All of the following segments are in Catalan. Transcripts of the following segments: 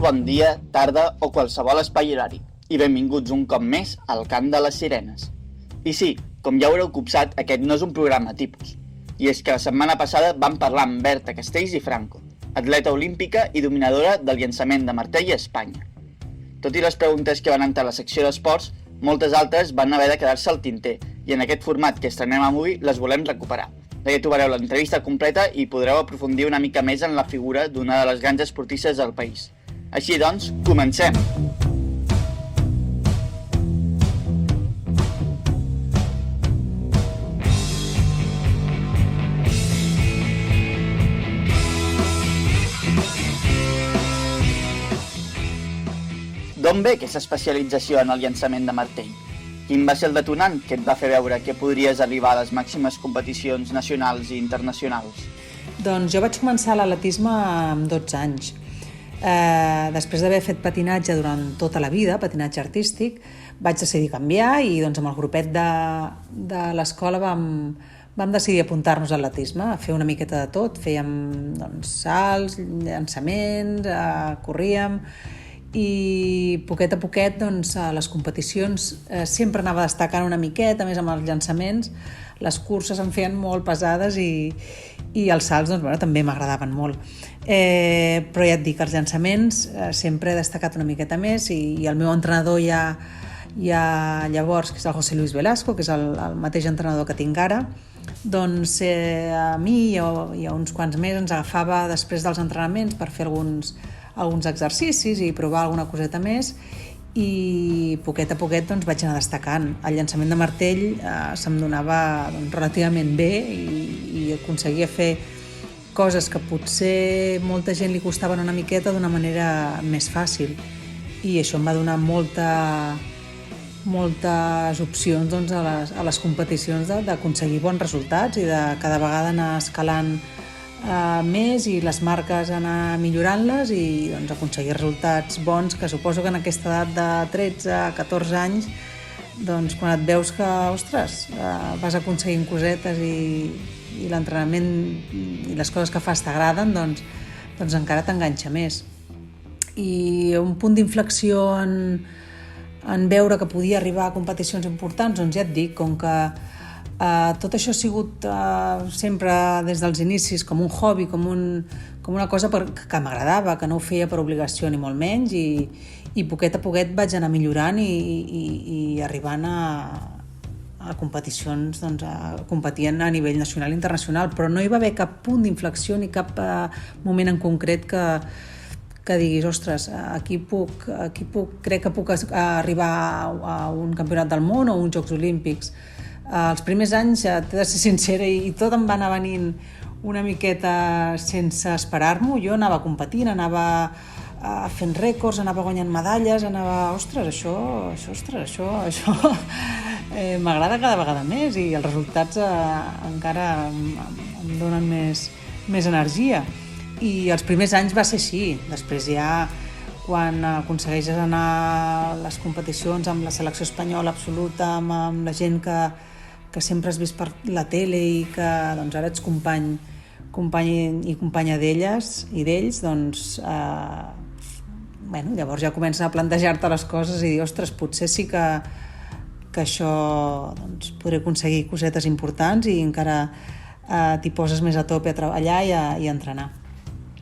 bon dia, tarda o qualsevol espai horari i benvinguts un cop més al Cant de les Sirenes. I sí, com ja haureu copsat, aquest no és un programa tipus. I és que la setmana passada vam parlar amb Berta Castells i Franco, atleta olímpica i dominadora del llançament de martell a Espanya. Tot i les preguntes que van entrar a la secció d'esports, moltes altres van haver de quedar-se al tinter i en aquest format que estrenem avui les volem recuperar. Allà trobareu l'entrevista completa i podreu aprofundir una mica més en la figura d'una de les grans esportistes del país. Així doncs, comencem! D'on ve aquesta especialització en el llançament de martell? Quin va ser el detonant que et va fer veure que podries arribar a les màximes competicions nacionals i internacionals? Doncs jo vaig començar l'atletisme amb 12 anys. Després d'haver fet patinatge durant tota la vida, patinatge artístic, vaig decidir canviar i doncs, amb el grupet de l'escola vam decidir apuntar-nos a l'atletisme, a fer una miqueta de tot. Fèiem salts, llançaments, corríem, i poquet a poquet doncs, a les competicions sempre anava destacant una miqueta, més amb els llançaments. Les curses em feien molt pesades i els salts doncs, també m'agradaven molt. Però ja et dic, els llançaments sempre he destacat una miqueta més i el meu entrenador ja llavors, que és el José Luis Velasco, que és el mateix entrenador que tinc ara, doncs a mi i a uns quants més ens agafava després dels entrenaments per fer alguns exercicis i provar alguna coseta més i poquet a poquet doncs, vaig anar destacant. El llançament de martell se'm donava relativament bé i aconseguia fer coses que potser molta gent li costaven una miqueta d'una manera més fàcil i això em va donar moltes opcions doncs, a les competicions d'aconseguir bons resultats i de cada vegada anar escalant més i les marques anar millorant-les i doncs, aconseguir resultats bons que suposo que en aquesta edat de 13-14 anys doncs, quan et veus que vas aconseguint cosetes i l'entrenament i les coses que fas t'agraden doncs encara t'enganxa més. I un punt d'inflexió en veure que podia arribar a competicions importants, doncs ja et dic, com que tot això ha sigut sempre des dels inicis com un hobby, com una cosa que m'agradava, que no ho feia per obligació ni molt menys i poquet a poquet vaig anar millorant i arribant a competicions, doncs, competint a nivell nacional i internacional, però no hi va haver cap punt d'inflexió ni cap moment en concret que diguis, crec que puc arribar a un campionat del món o uns Jocs Olímpics. Els primers anys, t'he de ser sincera, i tot em va anar venint una miqueta sense esperar-m'ho. Jo anava competint, anava fent rècords, anava guanyant medalles, això m'agrada cada vegada més i els resultats encara em donen més energia. I els primers anys va ser així. Després ja, quan aconsegueixes anar a les competicions amb la selecció espanyola absoluta, amb la gent que sempre has vist per la tele i que doncs, ara ets company i companya d'elles i d'ells, doncs llavors ja comences a plantejar-te les coses i dir, potser sí que això doncs, podré aconseguir cosetes importants i encara t'hi poses més a tope a treballar i a entrenar.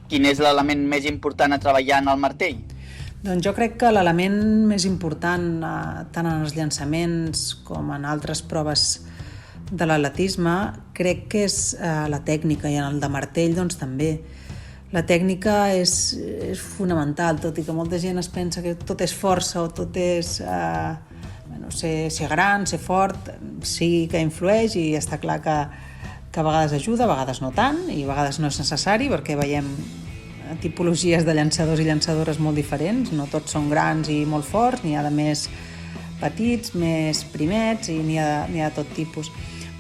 Quin és l'element més important a treballar en el martell? Doncs jo crec que l'element més important tant en els llançaments com en altres proves de l'atletisme crec que és la tècnica i en el de martell doncs també. La tècnica és fonamental, tot i que molta gent es pensa que tot és força o tot és ser gran, ser fort, sí que influeix i està clar que a vegades ajuda, a vegades no tant i a vegades no és necessari perquè veiem tipologies de llançadors i llançadores molt diferents, no tots són grans i molt forts, n'hi ha de més petits, més primets i n'hi ha de tot tipus.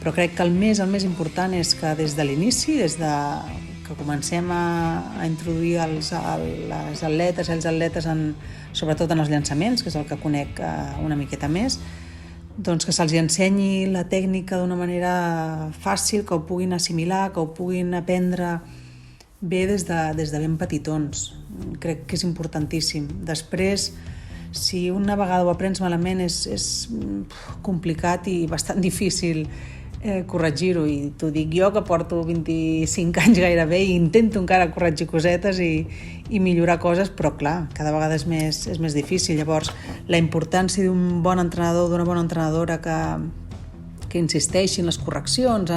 Però crec que el més important és que des de l'inici, des que comencem a introduir les atletes i els atletes, sobretot en els llançaments, que és el que conec una miqueta més, doncs que se'ls ensenyi la tècnica d'una manera fàcil, que ho puguin assimilar, que ho puguin aprendre bé des de ben petitons. crec que és importantíssim. Després, si una vegada ho aprens malament és complicat i bastant difícil corregir-ho, i t'ho dic jo que porto 25 anys gairebé i intento encara corregir cosetes i millorar coses, però clar, cada vegada és més difícil. Llavors, la importància d'un bon entrenador, d'una bona entrenadora que insisteixi en les correccions,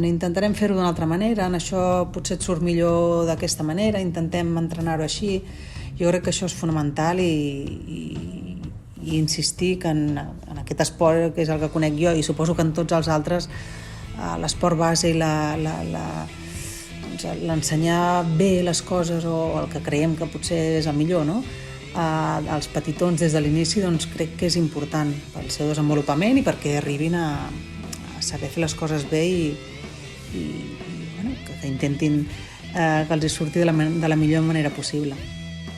intentarem fer-ho d'una altra manera, en això potser et surt millor d'aquesta manera, intentem entrenar-ho així. Jo crec que això és fonamental i insistir que en aquest esport, que és el que conec jo, i suposo que en tots els altres, l'esport base i l'ensenyar bé les coses, o el que creiem que potser és el millor, no? Als petitons des de l'inici, doncs crec que és important pel seu desenvolupament i perquè arribin a saber fer les coses bé i bueno, que intentin que els surti de la millor manera possible.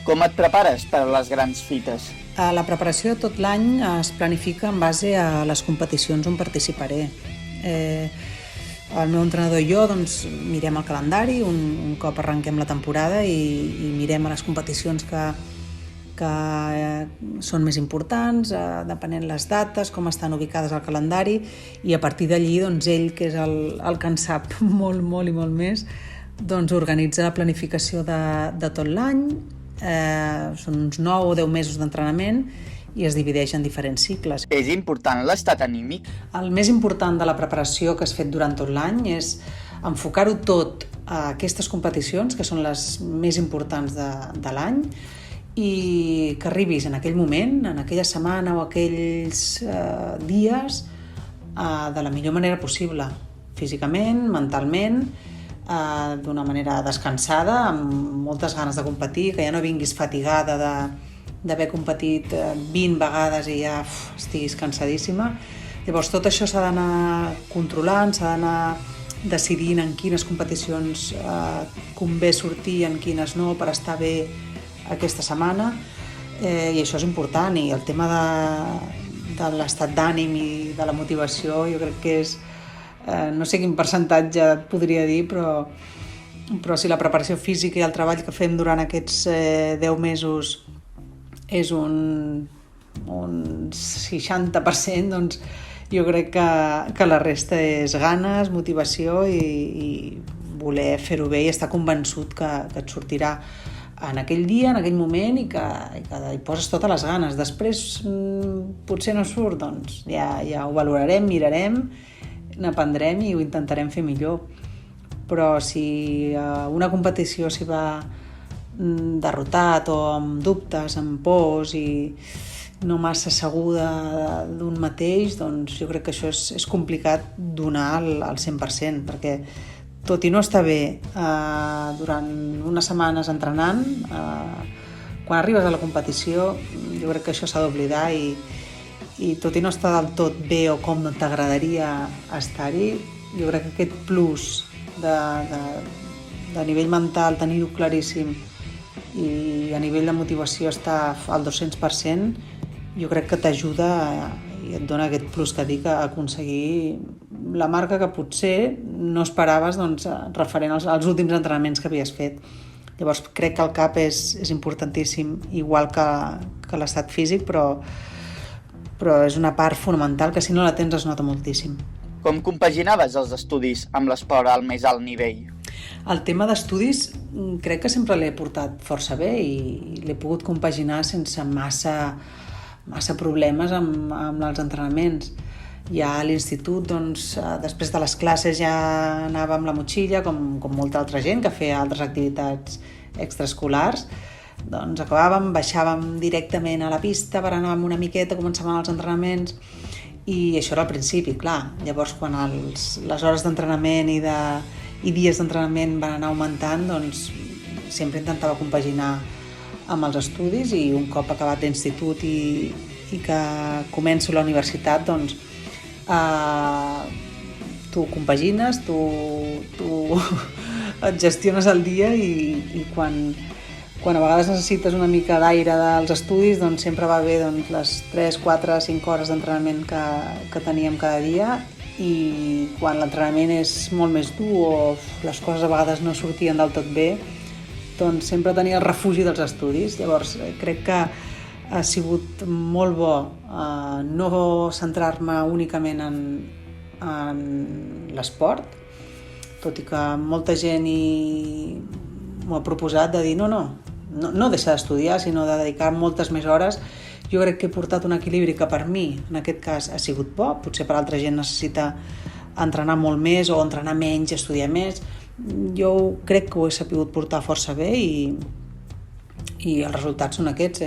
Com et prepares per a les grans fites? La preparació de tot l'any es planifica en base a les competicions on participaré. El meu entrenador i jo doncs, mirem el calendari un cop arrenquem la temporada i mirem les competicions que són més importants, depenent les dates, com estan ubicades al calendari, i a partir d'allí doncs, ell, que és el que en sap molt, molt i molt més, doncs, organitza la planificació de tot l'any. Són uns 9 o 10 mesos d'entrenament i es divideix en diferents cicles. És important l'estat anímic? El més important de la preparació que has fet durant tot l'any és enfocar-ho tot a aquestes competicions, que són les més importants de l'any, i que arribis en aquell moment, en aquella setmana o aquells dies, de la millor manera possible, físicament, mentalment, d'una manera descansada, amb moltes ganes de competir, que ja no vinguis fatigada d'haver competit 20 vegades i ja estiguis cansadíssima. Llavors tot això s'ha d'anar controlant, s'ha d'anar decidint en quines competicions convé sortir, en quines no, per estar bé aquesta setmana, i això és important. I el tema de l'estat d'ànim i de la motivació jo crec que és, no sé quin percentatge et podria dir, però si la preparació física i el treball que fem durant aquests 10 mesos és un 60%, doncs jo crec que la resta és ganes, motivació i voler fer-ho bé i estar convençut que et sortirà en aquell dia, en aquell moment, i que hi poses totes les ganes. Després potser no surt, doncs ja ho valorarem, mirarem, n'aprendrem i ho intentarem fer millor. Però si una competició s'hi va derrotat o amb dubtes, amb pors i no massa segura d'un mateix, doncs jo crec que això és complicat donar al 100%, perquè tot i no estar bé durant unes setmanes entrenant, quan arribes a la competició jo crec que això s'ha d'oblidar i tot i no estar del tot bé o com t'agradaria estar-hi, jo crec que aquest plus de nivell mental, tenir-ho claríssim, i a nivell de motivació estar al 200%, jo crec que t'ajuda i et dona aquest plus que dic a aconseguir la marca que potser no esperaves, doncs, referent als últims entrenaments que havies fet. Llavors crec que el cap és importantíssim, igual que l'estat físic, però és una part fonamental que si no la tens es nota moltíssim. Com compaginaves els estudis amb l'esport al més alt nivell? El tema d'estudis crec que sempre l'he portat força bé i l'he pogut compaginar sense massa problemes amb els entrenaments. Ja a l'institut, doncs, després de les classes ja anava amb la motxilla, com molta altra gent que feia altres activitats extraescolars. Doncs acabàvem, baixàvem directament a la pista per anar una miqueta, començaven els entrenaments, i això era al principi, clar. Llavors, quan les hores d'entrenament i dies d'entrenament van anar augmentant, doncs sempre intentava compaginar amb els estudis, i un cop acabat l'institut i que començo la universitat, doncs tu compagines, tu et gestiones el dia, i quan a vegades necessites una mica d'aire dels estudis, doncs sempre va bé les 3, 4, 5 hores d'entrenament que teníem cada dia, i quan l'entrenament és molt més dur o les coses a vegades no sortien del tot bé, doncs sempre tenia el refugi dels estudis. Llavors crec que ha sigut molt bo no centrar-me únicament en l'esport, tot i que molta gent m'ho ha proposat de dir no deixar d'estudiar, sinó de dedicar moltes més hores. Jo crec que he portat un equilibri que per mi, en aquest cas, ha sigut bo. Potser per altra gent necessita entrenar molt més o entrenar menys, estudiar més. Jo crec que ho he sabut portar força bé i els resultats són aquests.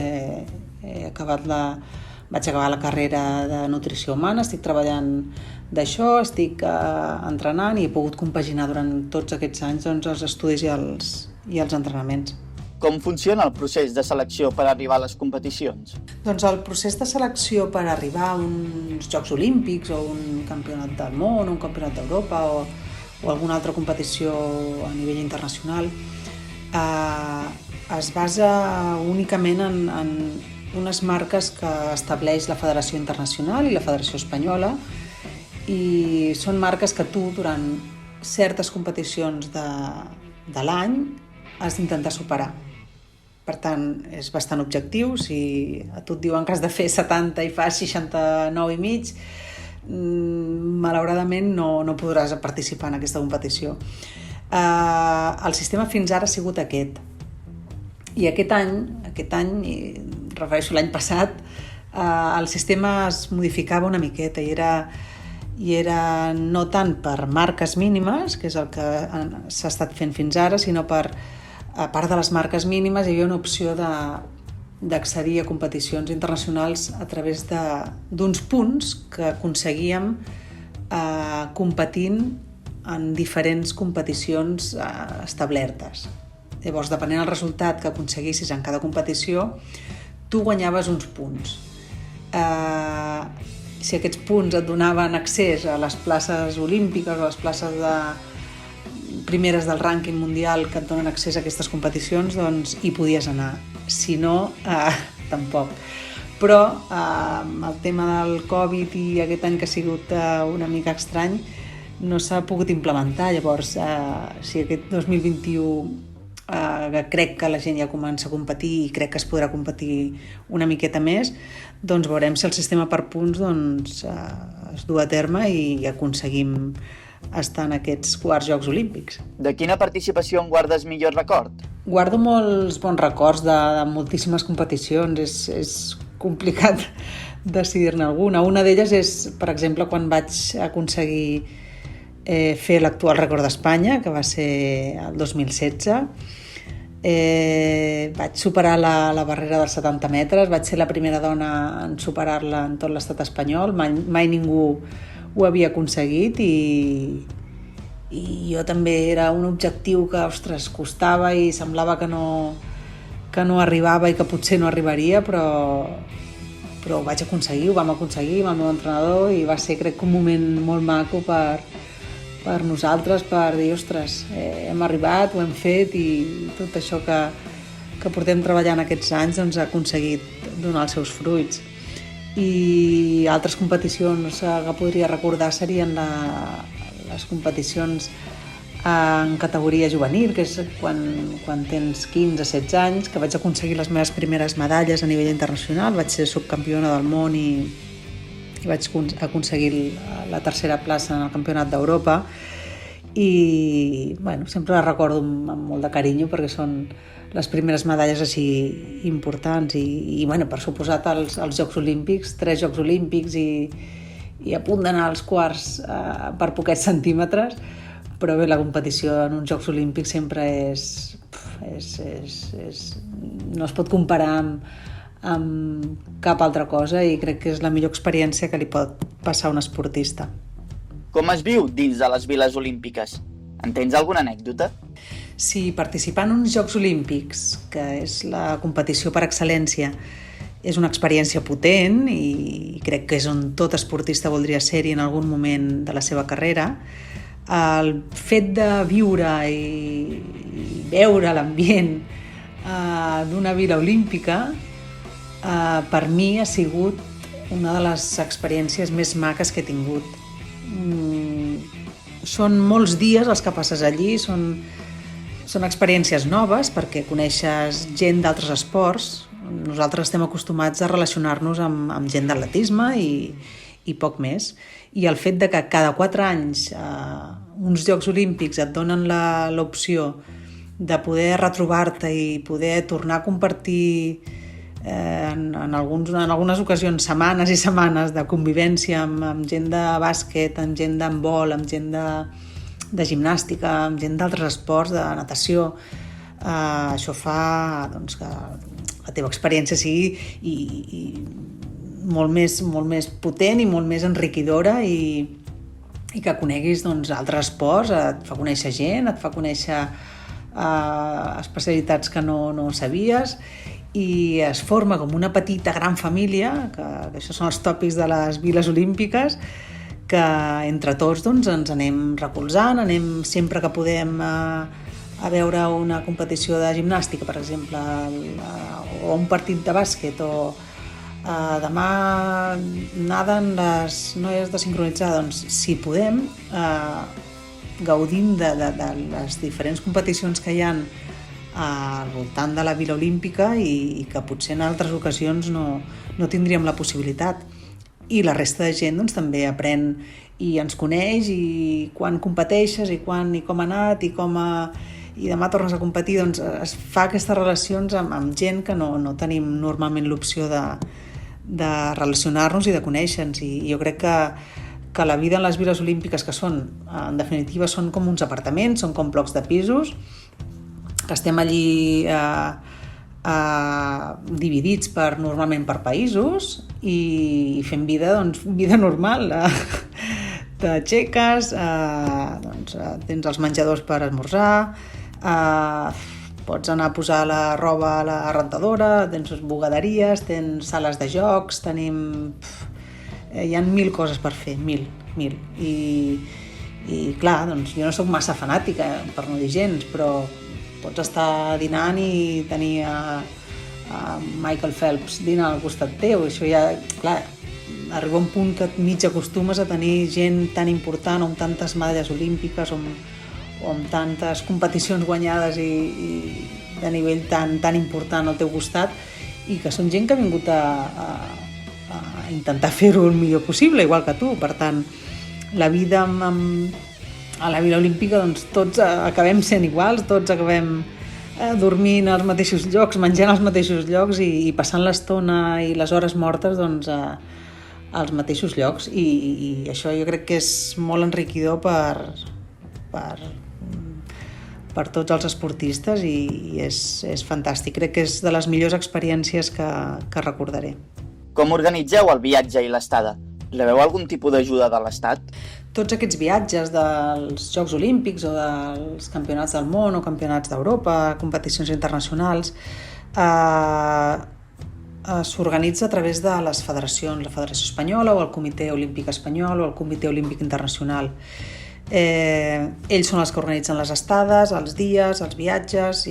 Vaig acabar la carrera de nutrició humana, estic treballant d'això, estic entrenant i he pogut compaginar durant tots aquests anys els estudis i els entrenaments. Com funciona el procés de selecció per arribar a les competicions? Doncs el procés de selecció per arribar a uns Jocs Olímpics o un campionat del món o un campionat d'Europa o alguna altra competició a nivell internacional es basa únicament en unes marques que estableix la Federació Internacional i la Federació Espanyola, i són marques que tu durant certes competicions de l'any has d'intentar superar. Per tant, és bastant objectiu. Si a tu et diuen que has de fer 70 i fas 69 i mig, malauradament no podràs participar en aquesta competició. El sistema fins ara ha sigut aquest. I aquest any, refereixo l'any passat, el sistema es modificava una miqueta i era no tant per marques mínimes, que és el que s'ha estat fent fins ara, sinó a part de les marques mínimes hi havia una opció d'accedir a competicions internacionals a través d'uns punts que aconseguíem competint en diferents competicions establertes. Llavors, depenent del resultat que aconseguissis en cada competició, tu guanyaves uns punts. Si aquests punts et donaven accés a les places olímpiques o a les places primeres del rànquing mundial que et donen accés a aquestes competicions, doncs hi podies anar. Si no, tampoc. Però amb el tema del Covid i aquest any que ha sigut una mica estrany, no s'ha pogut implementar. Llavors, si aquest 2021 crec que la gent ja comença a competir i crec que es podrà competir una miqueta més, doncs veurem si el sistema per punts es du a terme i aconseguim estar en aquests quarts Jocs Olímpics. De quina participació en guardes millor record? Guardo molts bons records de moltíssimes competicions. És complicat decidir-ne alguna. Una d'elles és, per exemple, quan vaig aconseguir fer l'actual rècord d'Espanya, que va ser el 2016. Vaig superar la barrera dels 70 metres, vaig ser la primera dona en superar-la en tot l'estat espanyol, mai ningú ho havia aconseguit i jo també era un objectiu que, costava i semblava que no arribava i que potser no arribaria, però ho vaig aconseguir, ho vam aconseguir amb el meu entrenador i va ser, crec, un moment molt maco per nosaltres, per dir, hem arribat, ho hem fet i tot això que portem treballant aquests anys doncs, ha aconseguit donar els seus fruits. I altres competicions que podria recordar serien les competicions en categoria juvenil, que és quan tens 15-16 anys, que vaig aconseguir les meves primeres medalles a nivell internacional. Vaig ser subcampiona del món i vaig aconseguir la tercera plaça en el Campionat d'Europa i sempre la recordo amb molt de carinyo perquè són les primeres medalles així importants i per suposat els Jocs Olímpics, 3 Jocs Olímpics i a punt d'anar als quarts per poquets centímetres, però bé, la competició en uns Jocs Olímpics sempre no es pot comparar amb cap altra cosa i crec que és la millor experiència que li pot passar a un esportista. Com es viu dins de les Viles Olímpiques? En tens alguna anècdota? Sí, participar en uns Jocs Olímpics, que és la competició per excel·lència, és una experiència potent i crec que és on tot esportista voldria ser-hi en algun moment de la seva carrera. El fet de viure i veure l'ambient d'una vila olímpica per mi ha sigut una de les experiències més maques que he tingut. Són molts dies els que passes allí, són són experiències noves perquè coneixes gent d'altres esports. Nosaltres estem acostumats a relacionar-nos amb gent d'atletisme i poc més. I el fet de que cada 4 anys uns Jocs Olímpics et donen l'opció de poder retrobar-te i poder tornar a compartir en algunes ocasions setmanes i setmanes de convivència amb gent de bàsquet, amb gent d'handbol, amb gent de gimnàstica, amb gent d'altres esports, de natació, això fa doncs, que la teva experiència sigui molt més potent i molt més enriquidora i que coneguis doncs, altres esports, et fa conèixer gent, et fa conèixer especialitats que no sabies i es forma com una petita gran família, que això són els tòpics de les viles olímpiques, que entre tots doncs, ens anem recolzant, anem sempre que podem a veure una competició de gimnàstica, per exemple, o un partit de bàsquet, o demà naden les noies de sincronitzar, doncs si podem gaudim de les diferents competicions que hi ha al voltant de la Vila Olímpica i que potser en altres ocasions no tindríem la possibilitat. I la resta de gent doncs, també aprèn i ens coneix i quan competeixes i quan i com ha anat i demà tornes a competir, doncs es fa aquestes relacions amb gent que no tenim normalment l'opció de relacionar-nos i de conèixer-nos. I jo crec que la vida en les viles olímpiques, que són, en definitiva, són com uns apartaments, són com blocs de pisos, que estem allí dividits normalment per països i fem vida, doncs, vida normal. T'aixeques, doncs, tens els menjadors per esmorzar, pots anar a posar la roba a la rentadora, tens bugaderies, tens sales de jocs, hi ha 1000 coses per fer, 1000. I clar, doncs jo no sóc massa fanàtica, per no dir gens, però pots estar dinant i tenir a Michael Phelps dinant al costat teu. Això ja, clar, arriba un punt que mig acostumes a tenir gent tan important, amb tantes medalles olímpiques, o amb tantes competicions guanyades i de nivell tan important al teu costat, i que són gent que ha vingut a intentar fer-ho el millor possible, igual que tu. Per tant, la vida a la Vila Olímpica, doncs tots acabem sent iguals, tots acabem dormint als mateixos llocs, menjant als mateixos llocs i passant l'estona i les hores mortes doncs, als mateixos llocs. I això jo crec que és molt enriquidor per tots els esportistes i és fantàstic. Crec que és de les millors experiències que recordaré. Com organitzeu el viatge i l'estada? Rebeu algun tipus d'ajuda de l'Estat? Tots aquests viatges dels Jocs Olímpics o dels Campionats del Món o Campionats d'Europa, competicions internacionals, s'organitza a través de les federacions, la Federació Espanyola o el Comitè Olímpic Espanyol o el Comitè Olímpic Internacional. Ells són els que organitzen les estades, els dies, els viatges i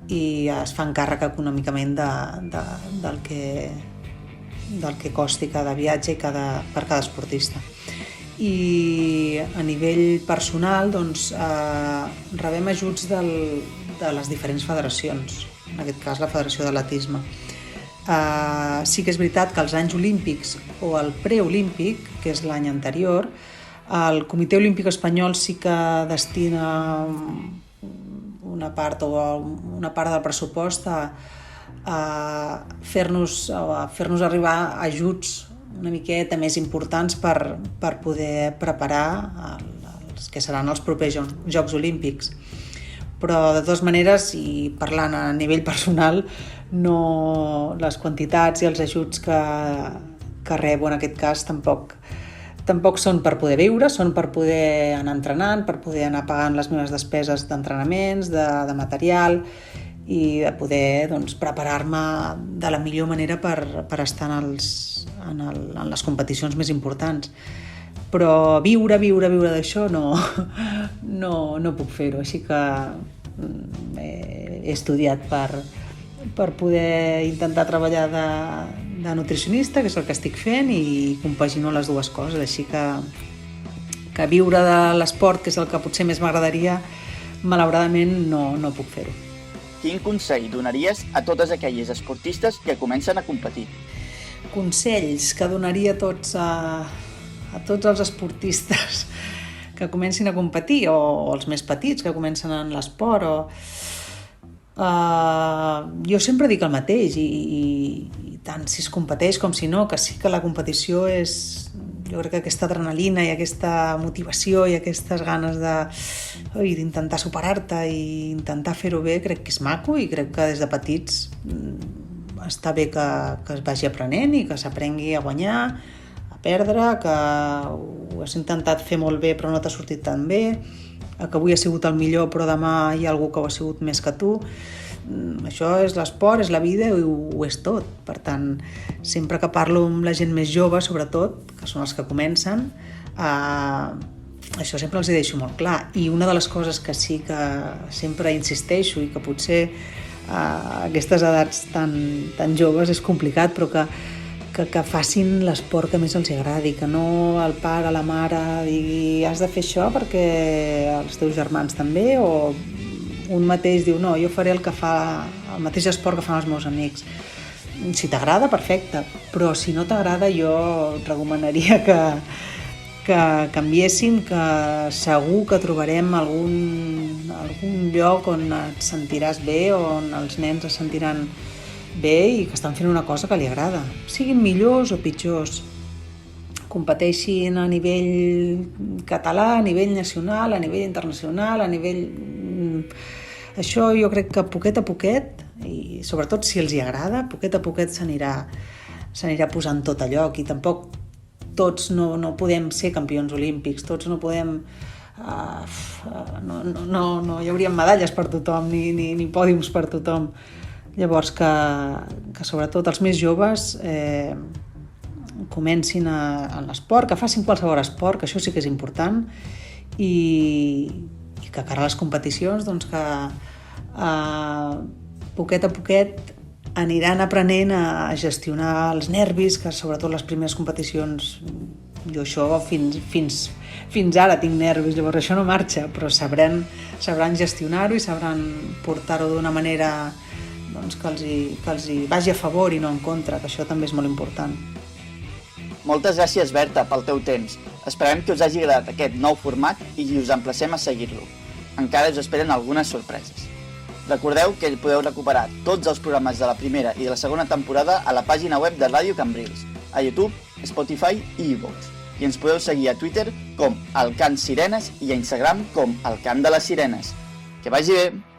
es fan càrrec econòmicament del que costi cada viatge per cada esportista. I a nivell personal doncs, rebem ajuts de les diferents federacions, en aquest cas la Federació d'Atletisme. Sí que és veritat que els anys olímpics o el preolímpic, que és l'any anterior, el Comitè Olímpic Espanyol sí que destina una part del pressupost a fer-nos arribar ajuts una miqueta més importants per poder preparar els que seran els propers Jocs Olímpics. Però de totes maneres, i parlant a nivell personal, les quantitats i els ajuts que rebo en aquest cas tampoc són per poder viure, són per poder anar entrenant, per poder anar pagant les meves despeses d'entrenaments, de material i de poder doncs, preparar-me de la millor manera per estar en les competicions més importants. Però viure d'això no puc fer-ho, així que he estudiat per poder intentar treballar de nutricionista, que és el que estic fent, i compagino les dues coses, així que viure de l'esport, que és el que potser més m'agradaria, malauradament no puc fer-ho. Quin consell donaries a totes aquelles esportistes que comencen a competir? Consells que donaria a tots els esportistes que comencin a competir, o els més petits que comencen en l'esport, jo sempre dic el mateix, i tant si es competeix com si no, que sí que la competició és, jo crec que aquesta adrenalina i aquesta motivació i aquestes ganes d'intentar superar-te i intentar fer-ho bé, crec que és maco, i crec que des de petits està bé que es vagi aprenent i que s'aprengui a guanyar, a perdre, que ho has intentat fer molt bé però no t'ha sortit tan bé, que avui ha sigut el millor però demà hi ha algú que ho ha sigut més que tu. Això és l'esport, és la vida i ho és tot. Per tant, sempre que parlo amb la gent més jove, sobretot, que són els que comencen, això sempre els hi deixo molt clar. I una de les coses que sí que sempre insisteixo i que potser a aquestes edats tan joves és complicat, però que facin l'esport que més els agradi, que no el pare, la mare digui has de fer això perquè els teus germans també, o un mateix diu no, jo faré el mateix esport que fan els meus amics. Si t'agrada, perfecte, però si no t'agrada jo recomanaria que canviessin, que segur que trobarem algun lloc on et sentiràs bé, on els nens es sentiran bé i que estan fent una cosa que li agrada. Siguin millors o pitjors, competeixin a nivell català, a nivell nacional, a nivell internacional, a nivell... Això jo crec que poquet a poquet, i sobretot si els hi agrada, poquet a poquet s'anirà posant tot a lloc, i tampoc tots no podem ser campions olímpics, tots no podem... No hi hauria medalles per tothom, ni pòdiums per tothom. Llavors que sobretot els més joves comencin en l'esport, que facin qualsevol esport, que això sí que és important, i que cara a les competicions doncs que poquet a poquet aniran aprenent a gestionar els nervis, que sobretot les primeres competicions, jo això fins ara tinc nervis, llavors això no marxa, però sabran gestionar-ho i sabran portar-ho d'una manera doncs, que els hi vagi a favor i no en contra, que això també és molt important. Moltes gràcies, Berta, pel teu temps. Esperem que us hagi agradat aquest nou format i us emplacem a seguir-lo. Encara us esperen algunes sorpreses. Recordeu que podeu recuperar tots els programes de la primera i de la segona temporada a la pàgina web de Ràdio Cambrils, a YouTube, Spotify i iVoox. I ens podeu seguir a Twitter com El Cant Sirenes i a Instagram com El Cant de les Sirenes. Que vagi bé!